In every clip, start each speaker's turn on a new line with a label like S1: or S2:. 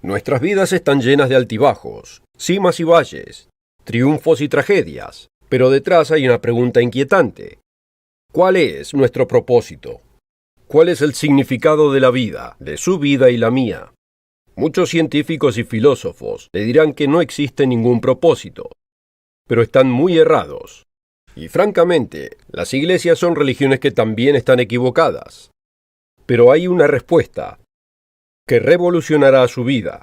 S1: Nuestras vidas están llenas de altibajos, cimas y valles, triunfos y tragedias, pero detrás hay una pregunta inquietante. ¿Cuál es nuestro propósito? ¿Cuál es el significado de la vida, de su vida y la mía? Muchos científicos y filósofos le dirán que no existe ningún propósito, pero están muy errados. Y francamente, las iglesias son religiones que también están equivocadas. Pero hay una respuesta que revolucionará su vida,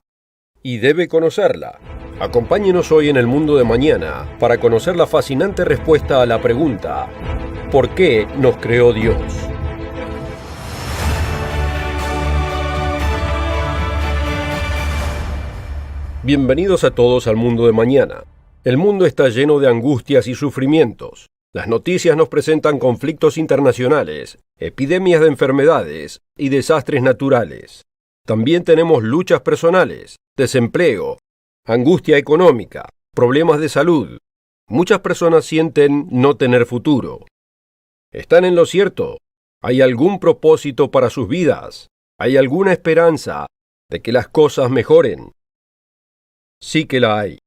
S1: y debe conocerla. Acompáñenos hoy en el mundo de mañana para conocer la fascinante respuesta a la pregunta: ¿por qué nos creó Dios? Bienvenidos a todos al mundo de mañana. El mundo está lleno de angustias y sufrimientos. Las noticias nos presentan conflictos internacionales, epidemias de enfermedades y desastres naturales. También tenemos luchas personales, desempleo, angustia económica, problemas de salud. Muchas personas sienten no tener futuro. ¿Están en lo cierto? ¿Hay algún propósito para sus vidas? ¿Hay alguna esperanza de que las cosas mejoren? Sí que la hay.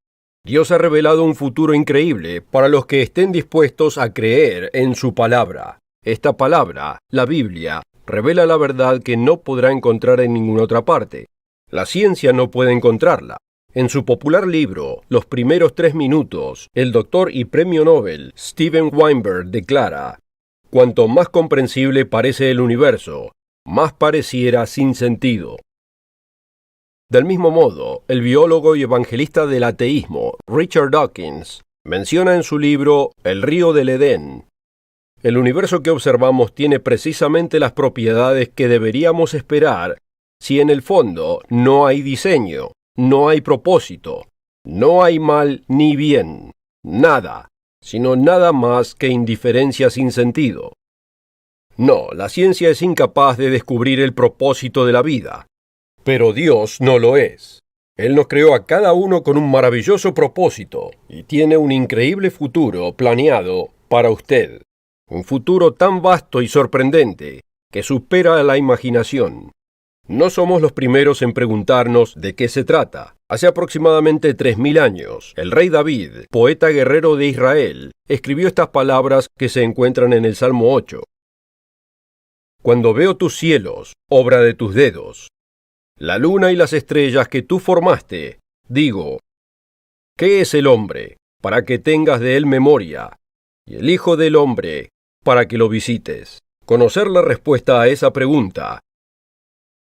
S1: Dios ha revelado un futuro increíble para los que estén dispuestos a creer en su palabra. Esta palabra, la Biblia, revela la verdad que no podrá encontrar en ninguna otra parte. La ciencia no puede encontrarla. En su popular libro, Los primeros 3 minutos, el doctor y premio Nobel Steven Weinberg declara: cuanto más comprensible parece el universo, más pareciera sin sentido. Del mismo modo, el biólogo y evangelista del ateísmo Richard Dawkins menciona en su libro El río del Edén: el universo que observamos tiene precisamente las propiedades que deberíamos esperar si en el fondo no hay diseño, no hay propósito, no hay mal ni bien, nada, sino nada más que indiferencia sin sentido. No, la ciencia es incapaz de descubrir el propósito de la vida, pero Dios no lo es. Él nos creó a cada uno con un maravilloso propósito y tiene un increíble futuro planeado para usted. Un futuro tan vasto y sorprendente que supera la imaginación. No somos los primeros en preguntarnos de qué se trata. Hace aproximadamente 3000 años, el rey David, poeta guerrero de Israel, escribió estas palabras que se encuentran en el Salmo 8. Cuando veo tus cielos, obra de tus dedos, la luna y las estrellas que tú formaste, digo, ¿qué es el hombre para que tengas de él memoria? Y el hijo del hombre para que lo visites. Conocer la respuesta a esa pregunta: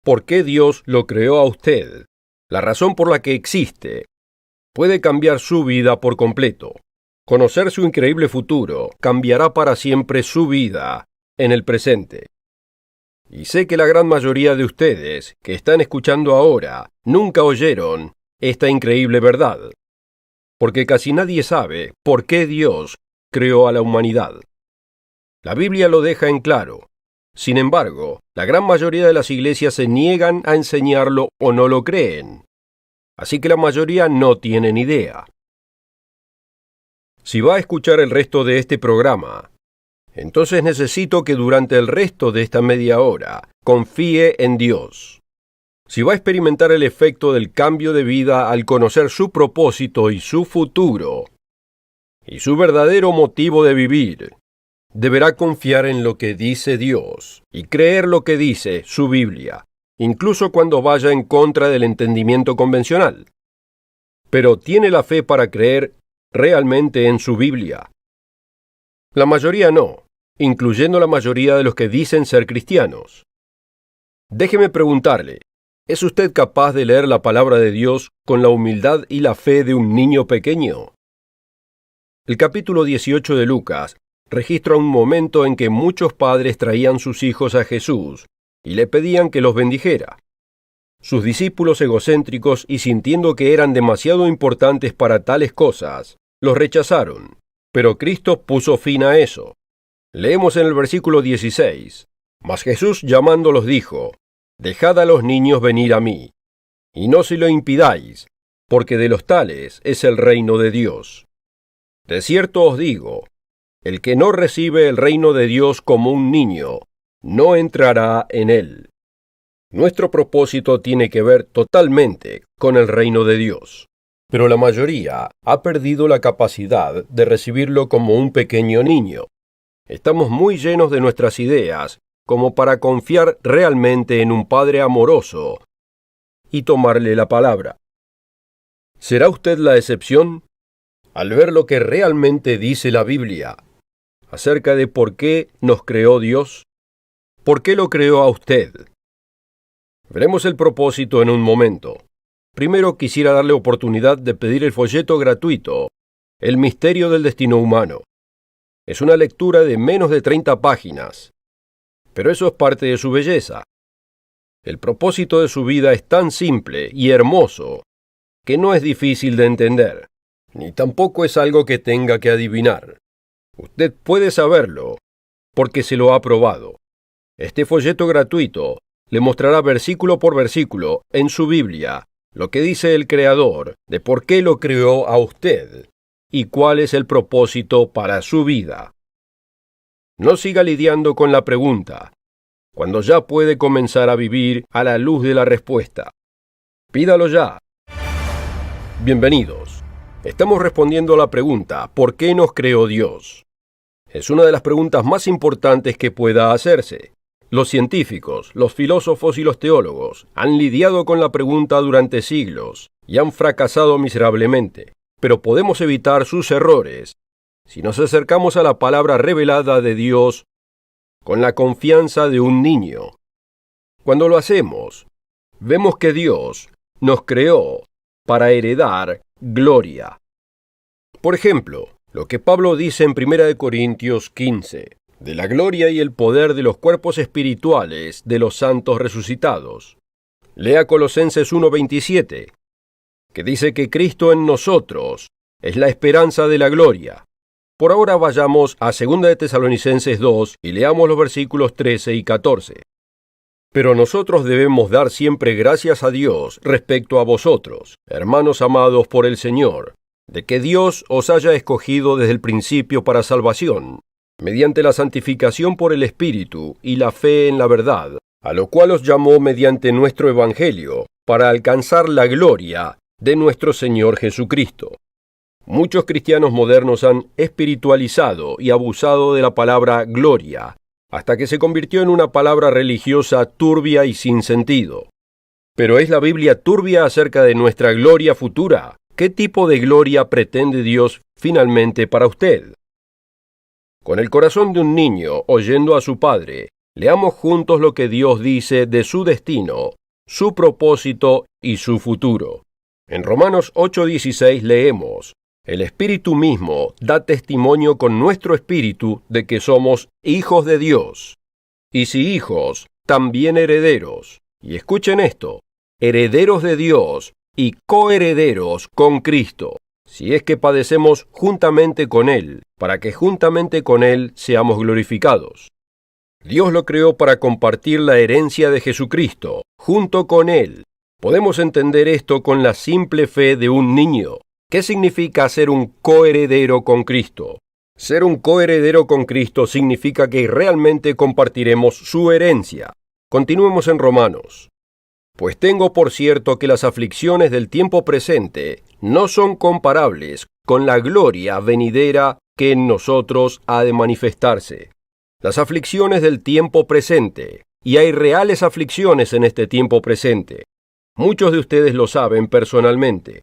S1: ¿por qué Dios lo creó a usted? La razón por la que existe puede cambiar su vida por completo. Conocer su increíble futuro cambiará para siempre su vida en el presente. Y sé que la gran mayoría de ustedes que están escuchando ahora nunca oyeron esta increíble verdad, porque casi nadie sabe por qué Dios creó a la humanidad. La Biblia lo deja en claro. Sin embargo, la gran mayoría de las iglesias se niegan a enseñarlo o no lo creen. Así que la mayoría no tienen idea. Si va a escuchar el resto de este programa, entonces necesito que durante el resto de esta media hora confíe en Dios. Si va a experimentar el efecto del cambio de vida al conocer su propósito y su futuro, y su verdadero motivo de vivir, deberá confiar en lo que dice Dios y creer lo que dice su Biblia, incluso cuando vaya en contra del entendimiento convencional. Pero ¿tiene la fe para creer realmente en su Biblia? La mayoría no, incluyendo la mayoría de los que dicen ser cristianos. Déjeme preguntarle, ¿es usted capaz de leer la palabra de Dios con la humildad y la fe de un niño pequeño? El capítulo 18 de Lucas registra un momento en que muchos padres traían sus hijos a Jesús y le pedían que los bendijera. Sus discípulos egocéntricos y sintiendo que eran demasiado importantes para tales cosas, los rechazaron, pero Cristo puso fin a eso. Leemos en el versículo 16, mas Jesús llamándolos dijo, dejad a los niños venir a mí, y no se lo impidáis, porque de los tales es el reino de Dios. De cierto os digo, el que no recibe el reino de Dios como un niño, no entrará en él. Nuestro propósito tiene que ver totalmente con el reino de Dios. Pero la mayoría ha perdido la capacidad de recibirlo como un pequeño niño. Estamos muy llenos de nuestras ideas como para confiar realmente en un Padre amoroso y tomarle la palabra. ¿Será usted la excepción? Al ver lo que realmente dice la Biblia acerca de por qué nos creó Dios, ¿por qué lo creó a usted? Veremos el propósito en un momento. Primero quisiera darle oportunidad de pedir el folleto gratuito, El misterio del destino humano. Es una lectura de menos de 30 páginas, pero eso es parte de su belleza. El propósito de su vida es tan simple y hermoso que no es difícil de entender, ni tampoco es algo que tenga que adivinar. Usted puede saberlo porque se lo ha probado. Este folleto gratuito le mostrará versículo por versículo en su Biblia lo que dice el Creador de por qué lo creó a usted y cuál es el propósito para su vida. No siga lidiando con la pregunta, cuando ya puede comenzar a vivir a la luz de la respuesta. Pídalo ya. Bienvenidos. Estamos respondiendo a la pregunta, ¿por qué nos creó Dios? Es una de las preguntas más importantes que pueda hacerse. Los científicos, los filósofos y los teólogos han lidiado con la pregunta durante siglos y han fracasado miserablemente, pero podemos evitar sus errores si nos acercamos a la palabra revelada de Dios con la confianza de un niño. Cuando lo hacemos, vemos que Dios nos creó para heredar gloria. Por ejemplo, lo que Pablo dice en 1 Corintios 15, de la gloria y el poder de los cuerpos espirituales de los santos resucitados. Lea Colosenses 1:27, que dice que Cristo en nosotros es la esperanza de la gloria. Por ahora vayamos a 2 de Tesalonicenses 2 y leamos los versículos 13 y 14. Pero nosotros debemos dar siempre gracias a Dios respecto a vosotros, hermanos amados por el Señor, de que Dios os haya escogido desde el principio para salvación, mediante la santificación por el Espíritu y la fe en la verdad, a lo cual os llamó mediante nuestro Evangelio, para alcanzar la gloria de nuestro Señor Jesucristo. Muchos cristianos modernos han espiritualizado y abusado de la palabra gloria, hasta que se convirtió en una palabra religiosa turbia y sin sentido. ¿Pero es la Biblia turbia acerca de nuestra gloria futura? ¿Qué tipo de gloria pretende Dios finalmente para usted? Con el corazón de un niño oyendo a su padre, leamos juntos lo que Dios dice de su destino, su propósito y su futuro. En Romanos 8:16 leemos: el Espíritu mismo da testimonio con nuestro espíritu de que somos hijos de Dios. Y si hijos, también herederos. Y escuchen esto: herederos de Dios y coherederos con Cristo, si es que padecemos juntamente con Él, para que juntamente con Él seamos glorificados. Dios lo creó para compartir la herencia de Jesucristo, junto con Él. Podemos entender esto con la simple fe de un niño. ¿Qué significa ser un coheredero con Cristo? Ser un coheredero con Cristo significa que realmente compartiremos su herencia. Continuemos en Romanos. Pues tengo por cierto que las aflicciones del tiempo presente no son comparables con la gloria venidera que en nosotros ha de manifestarse. Las aflicciones del tiempo presente, y hay reales aflicciones en este tiempo presente. Muchos de ustedes lo saben personalmente.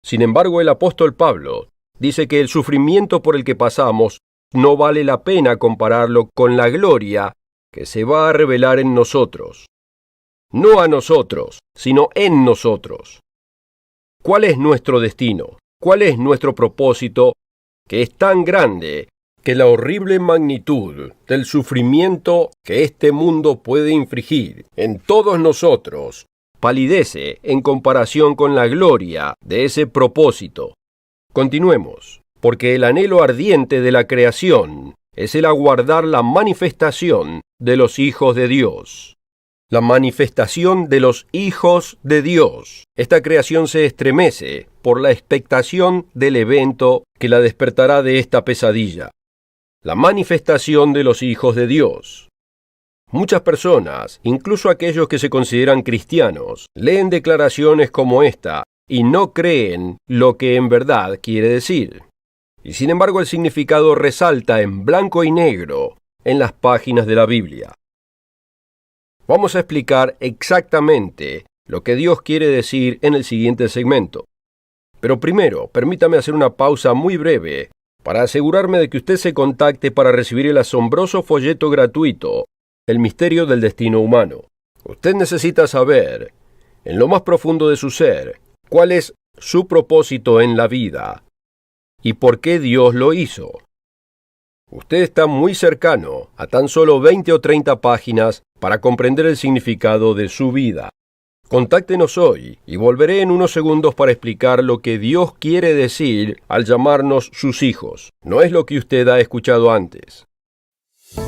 S1: Sin embargo, el apóstol Pablo dice que el sufrimiento por el que pasamos no vale la pena compararlo con la gloria que se va a revelar en nosotros. No a nosotros, sino en nosotros. ¿Cuál es nuestro destino? ¿Cuál es nuestro propósito? Que es tan grande que la horrible magnitud del sufrimiento que este mundo puede infligir en todos nosotros palidece en comparación con la gloria de ese propósito. Continuemos, porque el anhelo ardiente de la creación es el aguardar la manifestación de los hijos de Dios. La manifestación de los hijos de Dios. Esta creación se estremece por la expectación del evento que la despertará de esta pesadilla. La manifestación de los hijos de Dios. Muchas personas, incluso aquellos que se consideran cristianos, leen declaraciones como esta y no creen lo que en verdad quiere decir. Y sin embargo el significado resalta en blanco y negro en las páginas de la Biblia. Vamos a explicar exactamente lo que Dios quiere decir en el siguiente segmento. Pero primero, permítame hacer una pausa muy breve para asegurarme de que usted se contacte para recibir el asombroso folleto gratuito, El misterio del destino humano. Usted necesita saber, en lo más profundo de su ser, cuál es su propósito en la vida y por qué Dios lo hizo. Usted está muy cercano a tan solo 20 o 30 páginas para comprender el significado de su vida. Contáctenos hoy y volveré en unos segundos para explicar lo que Dios quiere decir al llamarnos sus hijos. No es lo que usted ha escuchado antes.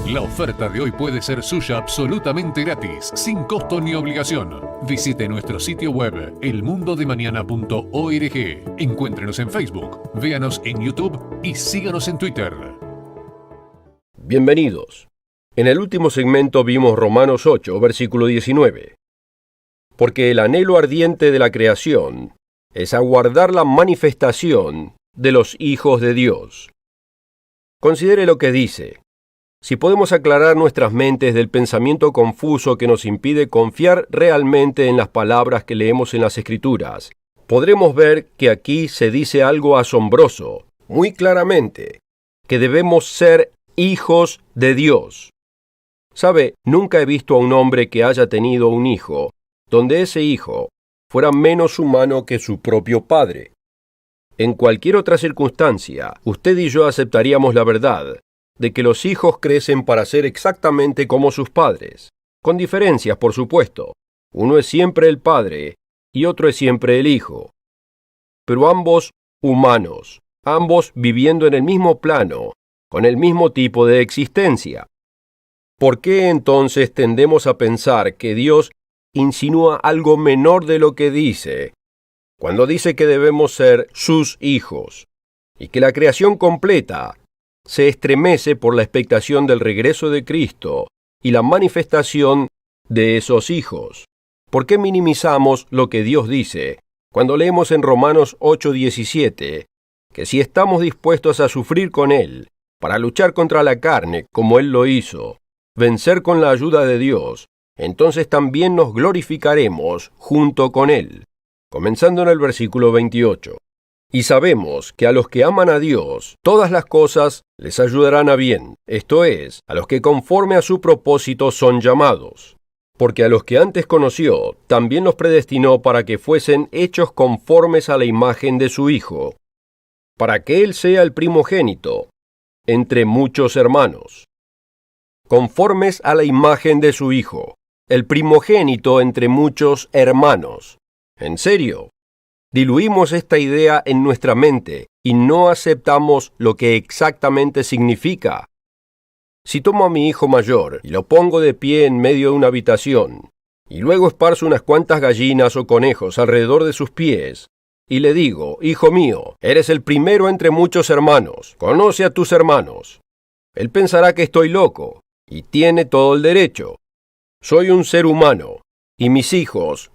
S2: La oferta de hoy puede ser suya absolutamente gratis, sin costo ni obligación. Visite nuestro sitio web, elmundodemañana.org. Encuéntrenos en Facebook, véanos en YouTube y síganos en Twitter.
S1: Bienvenidos. En el último segmento vimos Romanos 8, versículo 19. Porque el anhelo ardiente de la creación es aguardar la manifestación de los hijos de Dios. Considere lo que dice. Si podemos aclarar nuestras mentes del pensamiento confuso que nos impide confiar realmente en las palabras que leemos en las Escrituras, podremos ver que aquí se dice algo asombroso, muy claramente, que debemos ser hijos de Dios. ¿Sabe? Nunca he visto a un hombre que haya tenido un hijo, donde ese hijo fuera menos humano que su propio padre. En cualquier otra circunstancia, usted y yo aceptaríamos la verdad de que los hijos crecen para ser exactamente como sus padres, con diferencias, por supuesto. Uno es siempre el padre y otro es siempre el hijo. Pero ambos humanos, ambos viviendo en el mismo plano, con el mismo tipo de existencia. ¿Por qué entonces tendemos a pensar que Dios insinúa algo menor de lo que dice, cuando dice que debemos ser sus hijos, y que la creación completa se estremece por la expectación del regreso de Cristo y la manifestación de esos hijos? ¿Por qué minimizamos lo que Dios dice cuando leemos en Romanos 8:17 que si estamos dispuestos a sufrir con Él, para luchar contra la carne como Él lo hizo, vencer con la ayuda de Dios, entonces también nos glorificaremos junto con Él? Comenzando en el versículo 28. Y sabemos que a los que aman a Dios, todas las cosas les ayudarán a bien, esto es, a los que conforme a su propósito son llamados. Porque a los que antes conoció, también los predestinó para que fuesen hechos conformes a la imagen de su Hijo, para que Él sea el primogénito entre muchos hermanos. Conformes a la imagen de su Hijo, el primogénito entre muchos hermanos. ¿En serio? Diluimos esta idea en nuestra mente y no aceptamos lo que exactamente significa. Si tomo a mi hijo mayor y lo pongo de pie en medio de una habitación, y luego esparzo unas cuantas gallinas o conejos alrededor de sus pies, y le digo, hijo mío, eres el primero entre muchos hermanos, conoce a tus hermanos. Él pensará que estoy loco, y tiene todo el derecho. Soy un ser humano, y mis hijos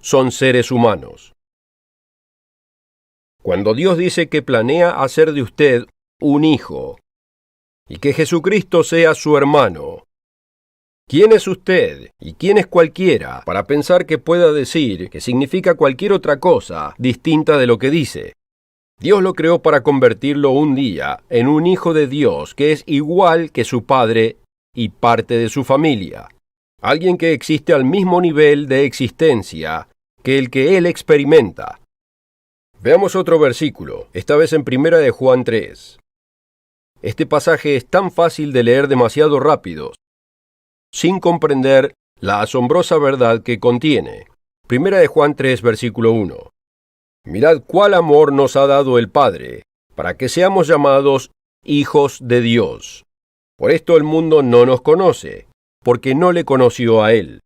S1: son seres humanos. Cuando Dios dice que planea hacer de usted un hijo, y que Jesucristo sea su hermano, ¿quién es usted y quién es cualquiera para pensar que pueda decir que significa cualquier otra cosa distinta de lo que dice? Dios lo creó para convertirlo un día en un hijo de Dios que es igual que su padre y parte de su familia. Alguien que existe al mismo nivel de existencia que el que él experimenta. Veamos otro versículo, esta vez en 1 de Juan 3. Este pasaje es tan fácil de leer demasiado rápido, sin comprender la asombrosa verdad que contiene. 1 de Juan 3, versículo 1. Mirad cuál amor nos ha dado el Padre, para que seamos llamados hijos de Dios. Por esto el mundo no nos conoce, porque no le conoció a Él.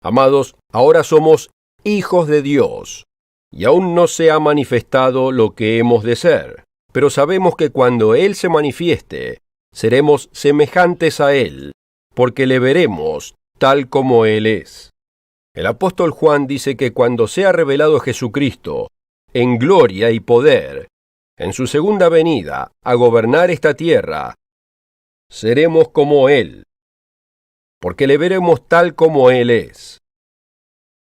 S1: Amados, ahora somos hijos de Dios, y aún no se ha manifestado lo que hemos de ser, pero sabemos que cuando Él se manifieste, seremos semejantes a Él, porque le veremos tal como Él es. El apóstol Juan dice que cuando sea revelado Jesucristo, en gloria y poder, en su segunda venida, a gobernar esta tierra, seremos como Él, porque le veremos tal como Él es.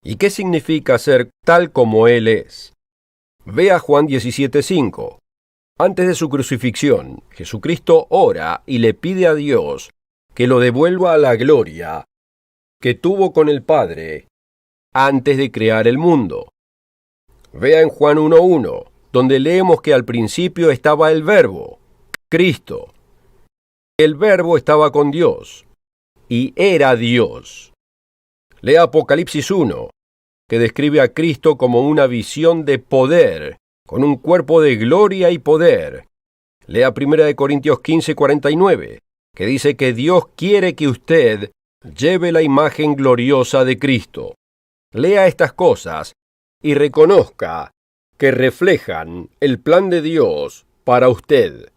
S1: ¿Y qué significa ser tal como Él es? Vea Juan 17:5. Antes de su crucifixión, Jesucristo ora y le pide a Dios que lo devuelva a la gloria que tuvo con el Padre antes de crear el mundo. Vea en Juan 1:1, donde leemos que al principio estaba el Verbo, Cristo. El Verbo estaba con Dios y era Dios. Lea Apocalipsis 1, que describe a Cristo como una visión de poder, con un cuerpo de gloria y poder. Lea 1 Corintios 15:49, que dice que Dios quiere que usted lleve la imagen gloriosa de Cristo. Lea estas cosas y reconozca que reflejan el plan de Dios para usted.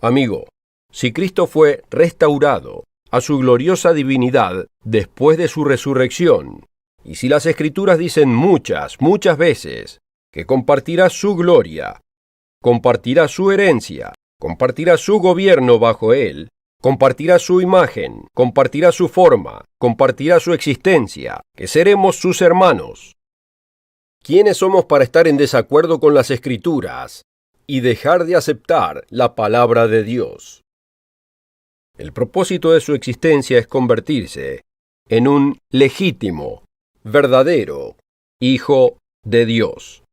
S1: Amigo, si Cristo fue restaurado a su gloriosa divinidad después de su resurrección, y si las Escrituras dicen muchas veces que compartirá su gloria, compartirá su herencia, compartirá su gobierno bajo él, compartirá su imagen, compartirá su forma, compartirá su existencia, que seremos sus hermanos. ¿Quiénes somos para estar en desacuerdo con las Escrituras y dejar de aceptar la palabra de Dios? El propósito de su existencia es convertirse en un legítimo, verdadero Hijo de Dios.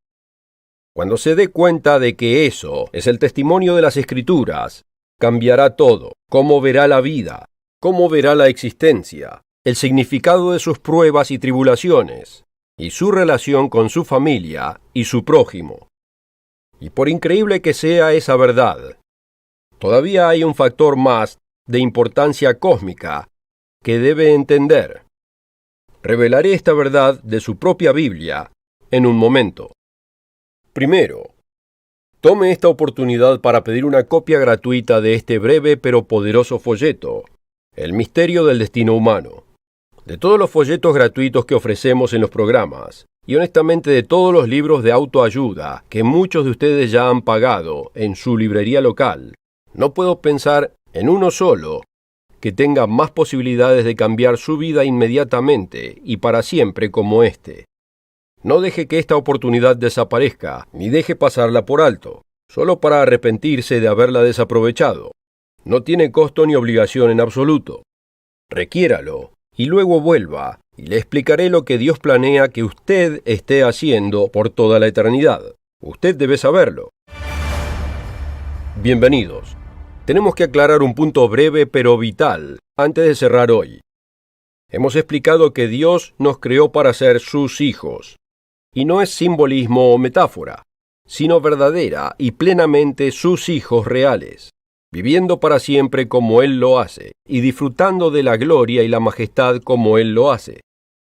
S1: Cuando se dé cuenta de que eso es el testimonio de las Escrituras, cambiará todo: cómo verá la vida, cómo verá la existencia, el significado de sus pruebas y tribulaciones, y su relación con su familia y su prójimo. Y por increíble que sea esa verdad, todavía hay un factor más de importancia cósmica que debe entender. Revelaré esta verdad de su propia Biblia en un momento. Primero, tome esta oportunidad para pedir una copia gratuita de este breve pero poderoso folleto, El misterio del destino humano. De todos los folletos gratuitos que ofrecemos en los programas, y honestamente de todos los libros de autoayuda que muchos de ustedes ya han pagado en su librería local, no puedo pensar en uno solo que tenga más posibilidades de cambiar su vida inmediatamente y para siempre como este. No deje que esta oportunidad desaparezca, ni deje pasarla por alto, solo para arrepentirse de haberla desaprovechado. No tiene costo ni obligación en absoluto. Requiéralo, y luego vuelva, y le explicaré lo que Dios planea que usted esté haciendo por toda la eternidad. Usted debe saberlo. Bienvenidos. Tenemos que aclarar un punto breve pero vital antes de cerrar hoy. Hemos explicado que Dios nos creó para ser sus hijos. Y no es simbolismo o metáfora, sino verdadera y plenamente sus hijos reales, viviendo para siempre como Él lo hace, y disfrutando de la gloria y la majestad como Él lo hace.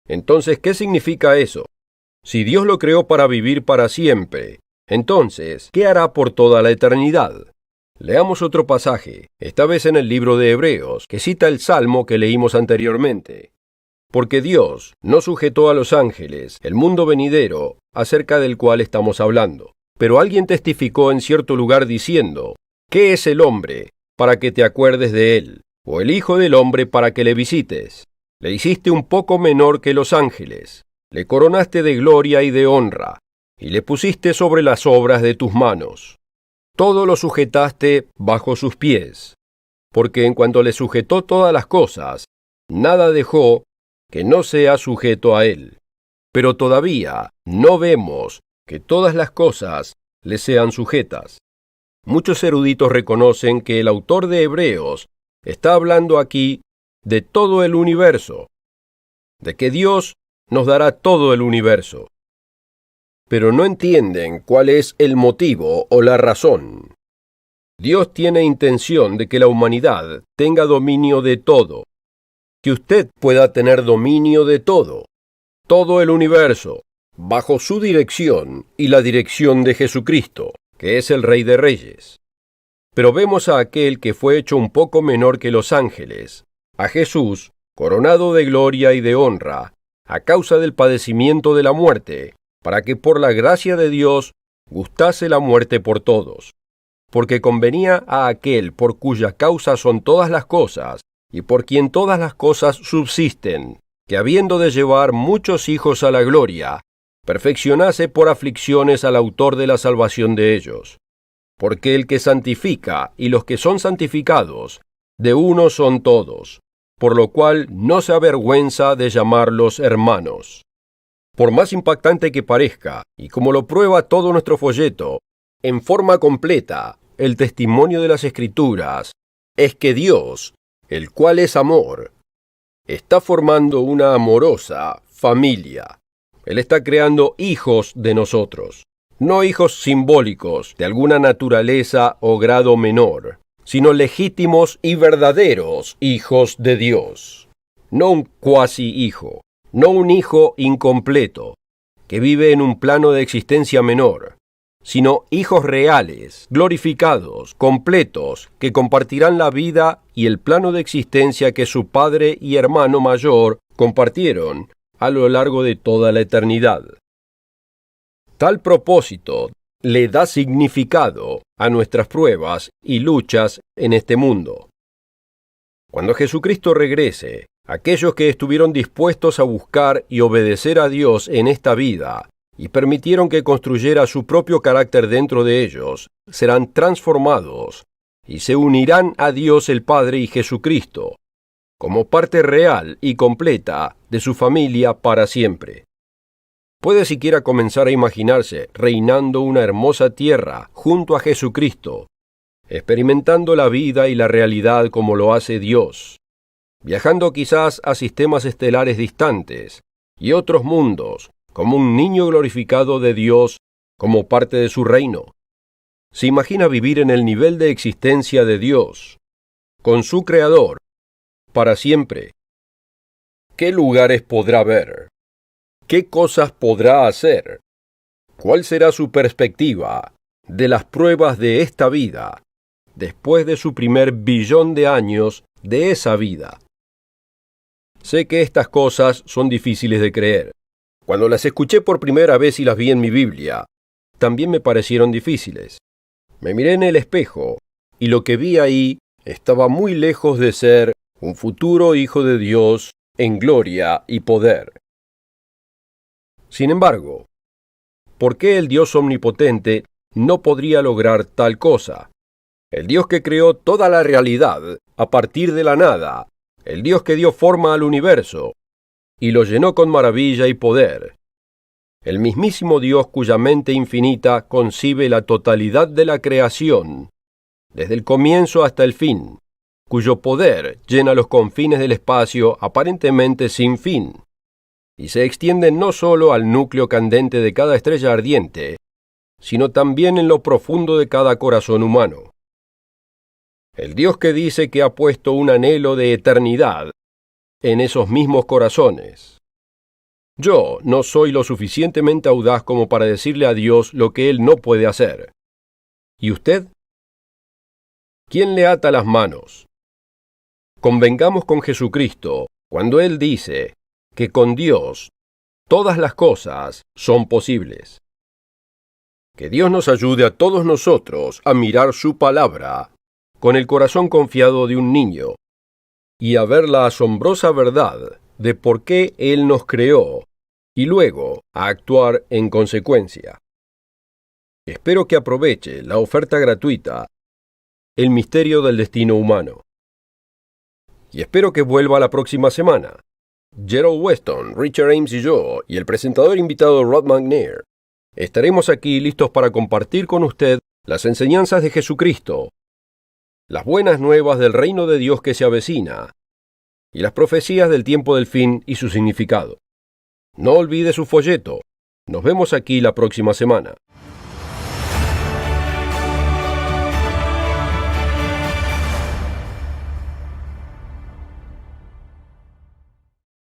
S1: Entonces, ¿qué significa eso? Si Dios lo creó para vivir para siempre, entonces, ¿qué hará por toda la eternidad? Leamos otro pasaje, esta vez en el libro de Hebreos, que cita el Salmo que leímos anteriormente. Porque Dios no sujetó a los ángeles el mundo venidero acerca del cual estamos hablando. Pero alguien testificó en cierto lugar diciendo: ¿qué es el hombre para que te acuerdes de él? ¿O el hijo del hombre para que le visites? Le hiciste un poco menor que los ángeles, le coronaste de gloria y de honra, y le pusiste sobre las obras de tus manos. Todo lo sujetaste bajo sus pies, porque en cuanto le sujetó todas las cosas, nada dejó que no sea sujeto a él. Pero todavía no vemos que todas las cosas le sean sujetas. Muchos eruditos reconocen que el autor de Hebreos está hablando aquí de todo el universo, de que Dios nos dará todo el universo. Pero no entienden cuál es el motivo o la razón. Dios tiene intención de que la humanidad tenga dominio de todo, que usted pueda tener dominio de todo el universo, bajo su dirección y la dirección de Jesucristo, que es el Rey de Reyes. Pero vemos a aquel que fue hecho un poco menor que los ángeles, a Jesús, coronado de gloria y de honra, a causa del padecimiento de la muerte, para que por la gracia de Dios gustase la muerte por todos. Porque convenía a aquel por cuya causa son todas las cosas, y por quien todas las cosas subsisten, que habiendo de llevar muchos hijos a la gloria, perfeccionase por aflicciones al autor de la salvación de ellos. Porque el que santifica y los que son santificados, de uno son todos, por lo cual no se avergüenza de llamarlos hermanos. Por más impactante que parezca, y como lo prueba todo nuestro folleto, en forma completa, el testimonio de las Escrituras es que Dios, el cual es amor, está formando una amorosa familia. Él está creando hijos de nosotros, no hijos simbólicos de alguna naturaleza o grado menor, sino legítimos y verdaderos hijos de Dios. No un cuasi hijo, no un hijo incompleto, que vive en un plano de existencia menor, sino hijos reales, glorificados, completos, que compartirán la vida y el plano de existencia que su padre y hermano mayor compartieron a lo largo de toda la eternidad. Tal propósito le da significado a nuestras pruebas y luchas en este mundo. Cuando Jesucristo regrese, aquellos que estuvieron dispuestos a buscar y obedecer a Dios en esta vida y permitieron que construyera su propio carácter dentro de ellos, serán transformados y se unirán a Dios el Padre y Jesucristo, como parte real y completa de su familia para siempre. Puede siquiera comenzar a imaginarse reinando una hermosa tierra junto a Jesucristo, experimentando la vida y la realidad como lo hace Dios, viajando quizás a sistemas estelares distantes y otros mundos, como un niño glorificado de Dios como parte de su reino. Se imagina vivir en el nivel de existencia de Dios, con su Creador, para siempre. ¿Qué lugares podrá ver? ¿Qué cosas podrá hacer? ¿Cuál será su perspectiva de las pruebas de esta vida, después de su primer billón de años de esa vida? Sé que estas cosas son difíciles de creer. Cuando las escuché por primera vez y las vi en mi Biblia, también me parecieron difíciles. Me miré en el espejo, y lo que vi ahí estaba muy lejos de ser un futuro hijo de Dios en gloria y poder. Sin embargo, ¿por qué el Dios omnipotente no podría lograr tal cosa? El Dios que creó toda la realidad a partir de la nada, el Dios que dio forma al universo y lo llenó con maravilla y poder, el mismísimo Dios cuya mente infinita concibe la totalidad de la creación, desde el comienzo hasta el fin, cuyo poder llena los confines del espacio aparentemente sin fin, y se extiende no solo al núcleo candente de cada estrella ardiente, sino también en lo profundo de cada corazón humano. El Dios que dice que ha puesto un anhelo de eternidad en esos mismos corazones. Yo no soy lo suficientemente audaz como para decirle a Dios lo que Él no puede hacer. ¿Y usted? ¿Quién le ata las manos? Convengamos con Jesucristo cuando Él dice que con Dios todas las cosas son posibles. Que Dios nos ayude a todos nosotros a mirar su palabra con el corazón confiado de un niño y a ver la asombrosa verdad de por qué Él nos creó y luego a actuar en consecuencia. Espero que aproveche la oferta gratuita El misterio del destino humano. Y espero que vuelva la próxima semana. Gerald Weston, Richard Ames y yo, y el presentador invitado Rod McNair, estaremos aquí listos para compartir con usted las enseñanzas de Jesucristo, las buenas nuevas del reino de Dios que se avecina, y las profecías del tiempo del fin y su significado. No olvide su folleto. Nos vemos aquí la próxima semana.